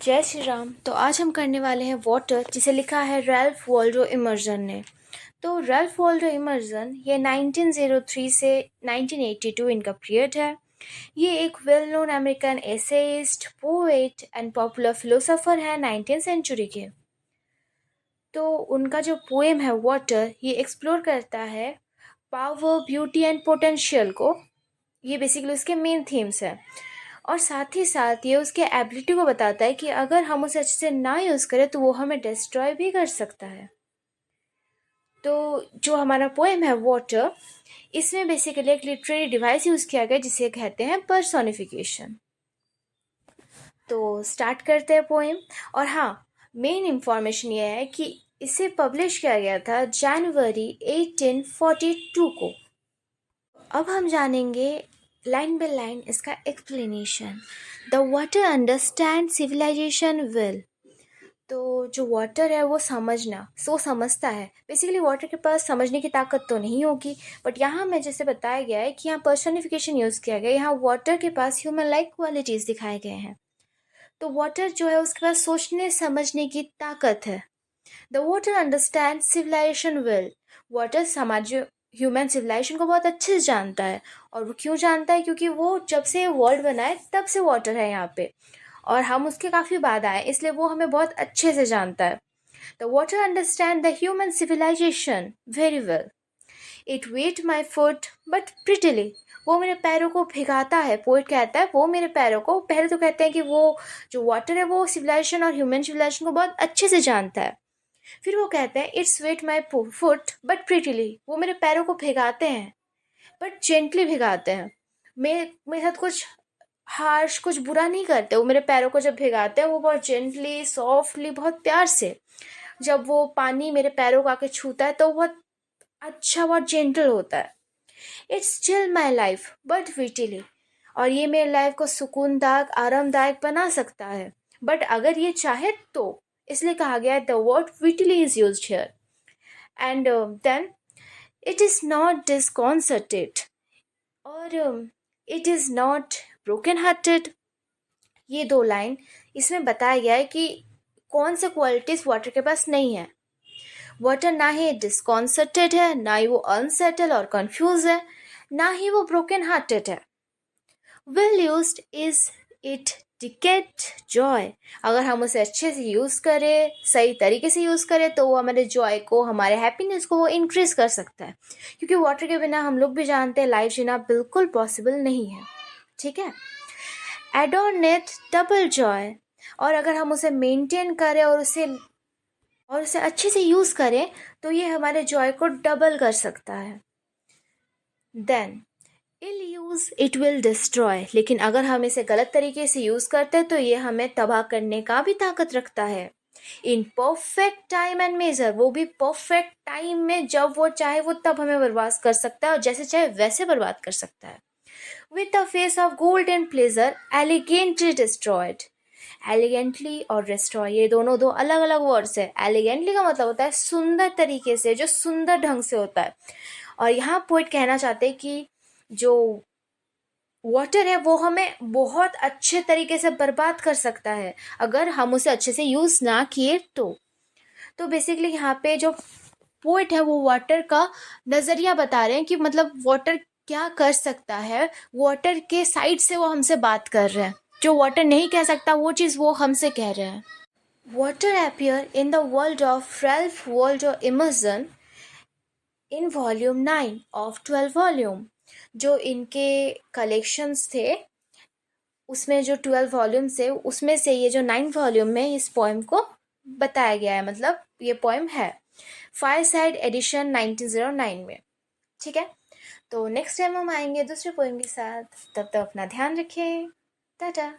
जय श्री राम। तो आज हम करने वाले हैं वाटर, जिसे लिखा है रैल्फ वॉल्डो इमर्सन ने। तो रैल्फ वॉल्डो इमर्सन ये 1903 से 1982 इनका पीरियड है। ये एक well known American essayist, poet and popular philosopher है 19th सेंचुरी के। तो उनका जो पोएम है वाटर, ये एक्सप्लोर करता है पावर, ब्यूटी एंड पोटेंशियल को। ये बेसिकली उसके मेन थीम्स है। और साथ ही साथ ये उसके एबिलिटी को बताता है कि अगर हम उसे अच्छे से ना यूज़ करें तो वो हमें डिस्ट्रॉय भी कर सकता है। तो जो हमारा पोएम है वाटर, इसमें बेसिकली एक लिटरेरी डिवाइस यूज़ किया गया जिसे कहते हैं पर्सोनिफिकेशन। तो स्टार्ट करते हैं पोएम। और हाँ, मेन इंफॉर्मेशन ये है कि इसे पब्लिश किया गया था जनवरी 1842 को। अब हम जानेंगे लाइन बाय लाइन इसका explanation. The water understand civilization will. तो जो वाटर है वो समझता है। बेसिकली वाटर के पास समझने की ताकत तो नहीं होगी, बट यहाँ में जैसे बताया गया है कि यहाँ पर्सनिफिकेशन यूज़ किया गया है। यहाँ वाटर के पास ह्यूमन लाइक क्वालिटीज़ दिखाए गए हैं। तो वाटर जो है उसके पास सोचने समझने की ताकत है। The water understand civilization well. Water समाज ह्यूमन सिविलाइजेशन को बहुत अच्छे से जानता है। और वो क्यों जानता है? क्योंकि वो जब से वर्ल्ड बना है तब से वाटर है यहाँ पे, और हम उसके काफ़ी बाद आए, इसलिए वो हमें बहुत अच्छे से जानता है। The water understand the human civilisation very well. It wet my foot but prettily. वो मेरे पैरों को भिगाता है। पोइट कहता है वो मेरे पैरों को, पहले तो कहते हैं कि वो जो वाटर है वो सिविलाइजेशन और ह्यूमन सिविलाइजेशन को बहुत अच्छे से जानता है। फिर वो कहते हैं it's wet my foot but prettily. वो मेरे पैरों को भिगाते हैं बट जेंटली भिगाते हैं। मेरे साथ कुछ हार्श, कुछ बुरा नहीं करते। वो मेरे पैरों को जब भिगाते हैं वो बहुत जेंटली, सॉफ्टली, बहुत प्यार से। जब वो पानी मेरे पैरों को आके छूता है तो बहुत अच्छा, बहुत जेंटल होता है। It's chill my life but wittily. और ये मेरे लाइफ को सुकूनदायक, आरामदायक बना सकता है, बट अगर ये चाहे तो। इसलिए कहा गया है the word wittily is used here. And then it is not disconcerted और it is not broken hearted. ये दो लाइन इसमें बताया गया है कि कौन से क्वालिटीज वाटर के पास नहीं है। वाटर ना ही डिस्कॉन्सर्टेड है, ना ही वो अनसेटल और कंफ्यूज है, ना ही वो ब्रोकन हार्टेड है। Well used is it decade Joy. अगर हम उसे अच्छे से यूज़ करें, सही तरीके से यूज़ करें, तो वो हमारे जॉय को, हमारे हैप्पीनेस को वो इंक्रीज कर सकता है। क्योंकि वाटर के बिना हम लोग भी जानते हैं लाइफ जीना बिल्कुल पॉसिबल नहीं है। ठीक है। एडोनेट डबल जॉय। और अगर हम उसे मेंटेन करें और उसे अच्छे से यूज़ करें तो ये हमारे जॉय को डबल कर सकता है। Then ill use it will destroy. लेकिन अगर हम इसे गलत तरीके से यूज़ करते हैं तो ये हमें तबाह करने का भी ताकत रखता है। In perfect time and measure. वो भी परफेक्ट टाइम में, जब वो चाहे वो तब हमें बर्बाद कर सकता है और जैसे चाहे वैसे बर्बाद कर सकता है। With a face of gold and pleasure elegantly destroyed. Elegantly और डिस्ट्रॉय ये दोनों दो अलग अलग वर्ड्स है। एलिगेंटली का मतलब होता है सुंदर तरीके से, जो सुंदर ढंग से होता है। और यहाँ पोइट कहना चाहते हैं कि जो वाटर है वो हमें बहुत अच्छे तरीके से बर्बाद कर सकता है अगर हम उसे अच्छे से यूज़ ना किए तो बेसिकली यहाँ पे जो पोइट है वो वाटर का नज़रिया बता रहे हैं कि मतलब वाटर क्या कर सकता है। वाटर के साइड से वो हमसे बात कर रहे हैं। जो वाटर नहीं कह सकता वो चीज़ वो हमसे कह रहे हैं। Water appear in the world of Ralph Waldo Emerson in volume 9 of 12 volume. जो इनके कलेक्शंस थे उसमें जो 12 वॉल्यूम्स थे उसमें से ये जो 9 वॉल्यूम में इस पोएम को बताया गया है। मतलब ये पोएम है फायरसाइड एडिशन 1909 में। ठीक है। तो नेक्स्ट टाइम हम आएंगे दूसरे पोएम के साथ। तब तक अपना ध्यान रखें। टाटा।